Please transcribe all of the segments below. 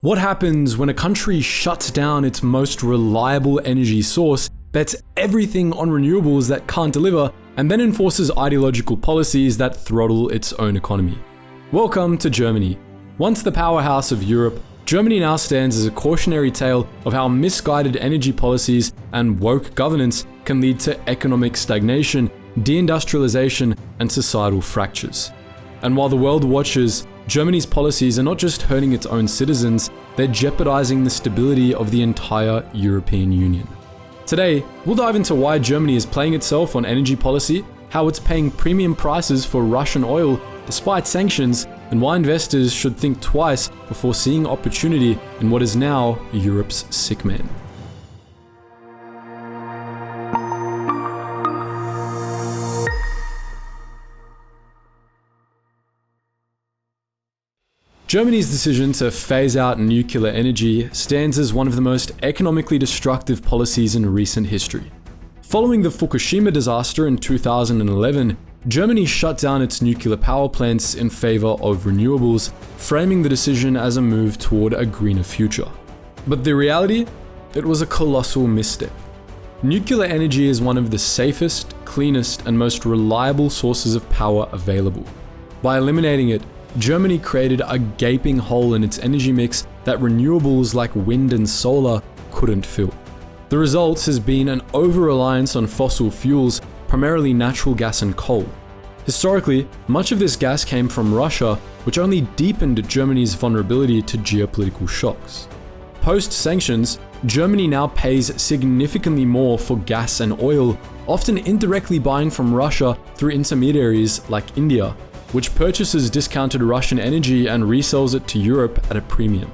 What happens when a country shuts down its most reliable energy source, bets everything on renewables that can't deliver, and then enforces ideological policies that throttle its own economy? Welcome to Germany. Once the powerhouse of Europe, Germany now stands as a cautionary tale of how misguided energy policies and woke governance can lead to economic stagnation, deindustrialization, and societal fractures. And while the world watches, Germany's policies are not just hurting its own citizens, they're jeopardizing the stability of the entire European Union. Today, we'll dive into why Germany is playing itself on energy policy, how it's paying premium prices for Russian oil despite sanctions, and why investors should think twice before seeing opportunity in what is now Europe's sick man. Germany's decision to phase out nuclear energy stands as one of the most economically destructive policies in recent history. Following the Fukushima disaster in 2011, Germany shut down its nuclear power plants in favor of renewables, framing the decision as a move toward a greener future. But the reality? It was a colossal misstep. Nuclear energy is one of the safest, cleanest, and most reliable sources of power available. By eliminating it, Germany created a gaping hole in its energy mix that renewables like wind and solar couldn't fill. The result has been an over-reliance on fossil fuels, primarily natural gas and coal. Historically, much of this gas came from Russia, which only deepened Germany's vulnerability to geopolitical shocks. Post-sanctions, Germany now pays significantly more for gas and oil, often indirectly buying from Russia through intermediaries like India, which purchases discounted Russian energy and resells it to Europe at a premium.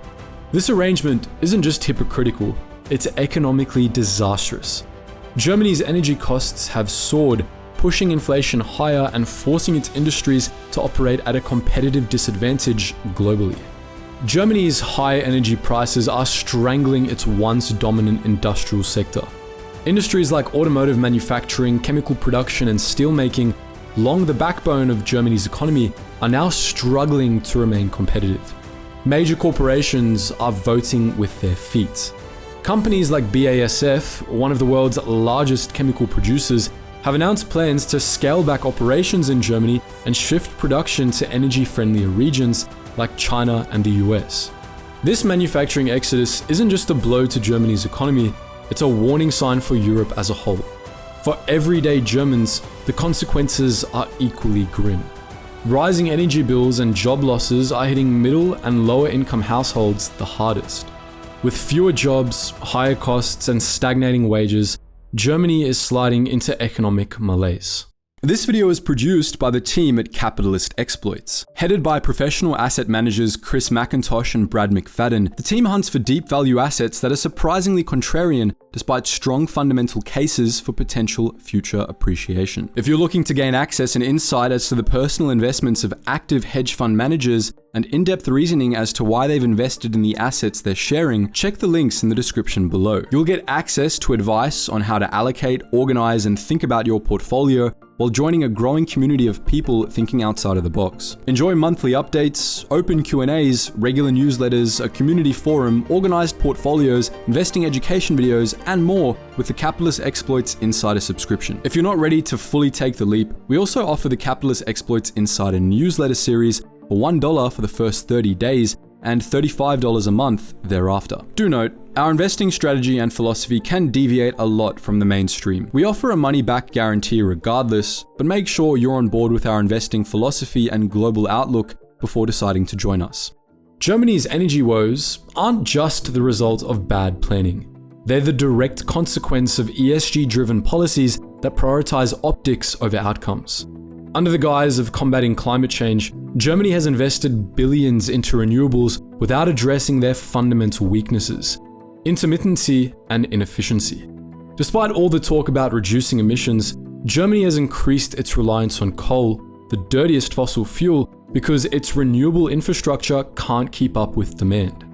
This arrangement isn't just hypocritical, it's economically disastrous. Germany's energy costs have soared, pushing inflation higher and forcing its industries to operate at a competitive disadvantage globally. Germany's high energy prices are strangling its once dominant industrial sector. Industries like automotive manufacturing, chemical production, and steelmaking, long the backbone of Germany's economy, are now struggling to remain competitive. Major corporations are voting with their feet. Companies like BASF, one of the world's largest chemical producers, have announced plans to scale back operations in Germany and shift production to energy-friendlier regions like China and the US. This manufacturing exodus isn't just a blow to Germany's economy, it's a warning sign for Europe as a whole. For everyday Germans, the consequences are equally grim. Rising energy bills and job losses are hitting middle and lower income households the hardest. With fewer jobs, higher costs, and stagnating wages, Germany is sliding into economic malaise. This video is produced by the team at Capitalist Exploits. Headed by professional asset managers Chris McIntosh and Brad McFadden, the team hunts for deep value assets that are surprisingly contrarian despite strong fundamental cases for potential future appreciation. If you're looking to gain access and insight as to the personal investments of active hedge fund managers and in-depth reasoning as to why they've invested in the assets they're sharing, check the links in the description below. You'll get access to advice on how to allocate, organize, and think about your portfolio while joining a growing community of people thinking outside of the box. Enjoy monthly updates, open Q&As, regular newsletters, a community forum, organized portfolios, investing education videos, and more with the Capitalist Exploits Insider subscription. If you're not ready to fully take the leap, we also offer the Capitalist Exploits Insider newsletter series for $1 for the first 30 days and $35 a month thereafter. Do note, our investing strategy and philosophy can deviate a lot from the mainstream. We offer a money-back guarantee regardless, but make sure you're on board with our investing philosophy and global outlook before deciding to join us. Germany's energy woes aren't just the result of bad planning. They're the direct consequence of ESG-driven policies that prioritize optics over outcomes. Under the guise of combating climate change, Germany has invested billions into renewables without addressing their fundamental weaknesses: intermittency and inefficiency. Despite all the talk about reducing emissions, Germany has increased its reliance on coal, the dirtiest fossil fuel, because its renewable infrastructure can't keep up with demand.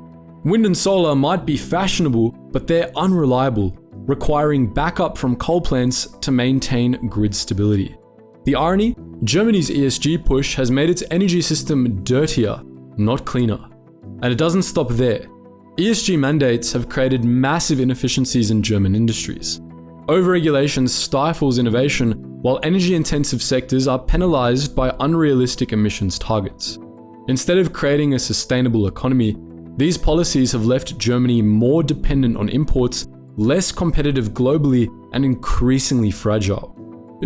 Wind and solar might be fashionable, but they're unreliable, requiring backup from coal plants to maintain grid stability. The irony? Germany's ESG push has made its energy system dirtier, not cleaner. And it doesn't stop there. ESG mandates have created massive inefficiencies in German industries. Overregulation stifles innovation, while energy-intensive sectors are penalized by unrealistic emissions targets. Instead of creating a sustainable economy, these policies have left Germany more dependent on imports, less competitive globally, and increasingly fragile.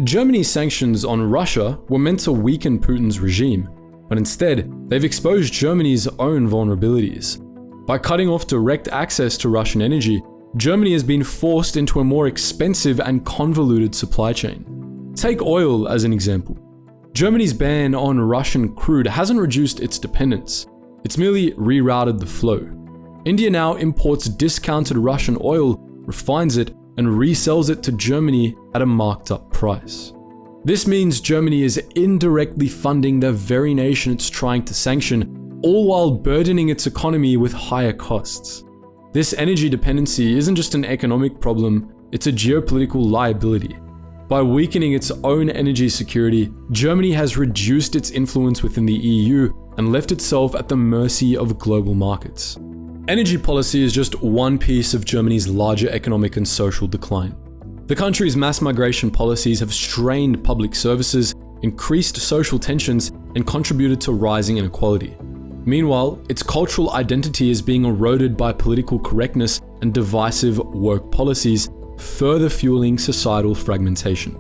Germany's sanctions on Russia were meant to weaken Putin's regime, but instead, they've exposed Germany's own vulnerabilities. By cutting off direct access to Russian energy, Germany has been forced into a more expensive and convoluted supply chain. Take oil as an example. Germany's ban on Russian crude hasn't reduced its dependence, it's merely rerouted the flow. India now imports discounted Russian oil, refines it, and resells it to Germany at a marked up price. This means Germany is indirectly funding the very nation it's trying to sanction, all while burdening its economy with higher costs. This energy dependency isn't just an economic problem, it's a geopolitical liability. By weakening its own energy security, Germany has reduced its influence within the EU and left itself at the mercy of global markets. Energy policy is just one piece of Germany's larger economic and social decline. The country's mass migration policies have strained public services, increased social tensions, and contributed to rising inequality. Meanwhile, its cultural identity is being eroded by political correctness and divisive woke policies, further fueling societal fragmentation.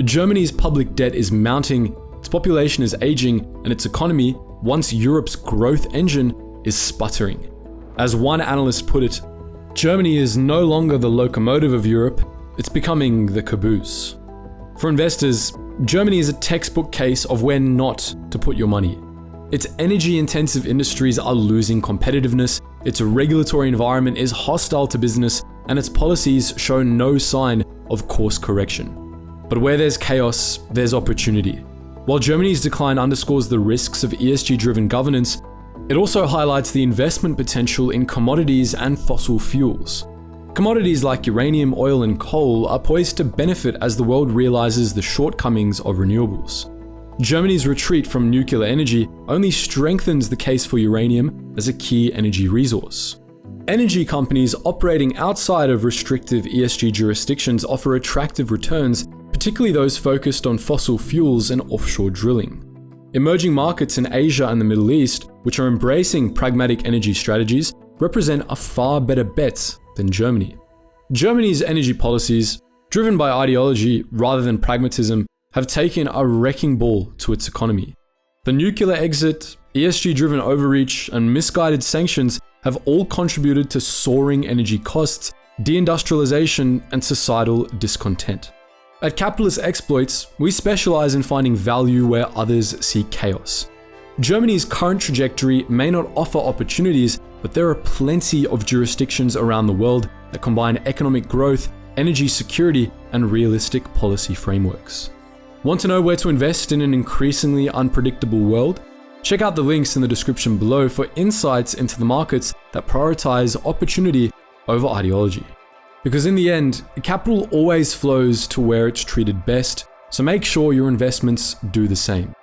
Germany's public debt is mounting, its population is aging, and its economy, once Europe's growth engine, is sputtering. As one analyst put it, Germany is no longer the locomotive of Europe, it's becoming the caboose. For investors, Germany is a textbook case of where not to put your money. Its energy-intensive industries are losing competitiveness, its regulatory environment is hostile to business, and its policies show no sign of course correction. But where there's chaos, there's opportunity. While Germany's decline underscores the risks of ESG-driven governance, it also highlights the investment potential in commodities and fossil fuels. Commodities like uranium, oil, and coal are poised to benefit as the world realizes the shortcomings of renewables. Germany's retreat from nuclear energy only strengthens the case for uranium as a key energy resource. Energy companies operating outside of restrictive ESG jurisdictions offer attractive returns, particularly those focused on fossil fuels and offshore drilling. Emerging markets in Asia and the Middle East, which are embracing pragmatic energy strategies, represent a far better bet than Germany. Germany's energy policies, driven by ideology rather than pragmatism, have taken a wrecking ball to its economy. The nuclear exit, ESG-driven overreach, and misguided sanctions have all contributed to soaring energy costs, deindustrialization, and societal discontent. At Capitalist Exploits, we specialize in finding value where others see chaos. Germany's current trajectory may not offer opportunities, but there are plenty of jurisdictions around the world that combine economic growth, energy security, and realistic policy frameworks. Want to know where to invest in an increasingly unpredictable world? Check out the links in the description below for insights into the markets that prioritize opportunity over ideology. Because in the end, capital always flows to where it's treated best, so make sure your investments do the same.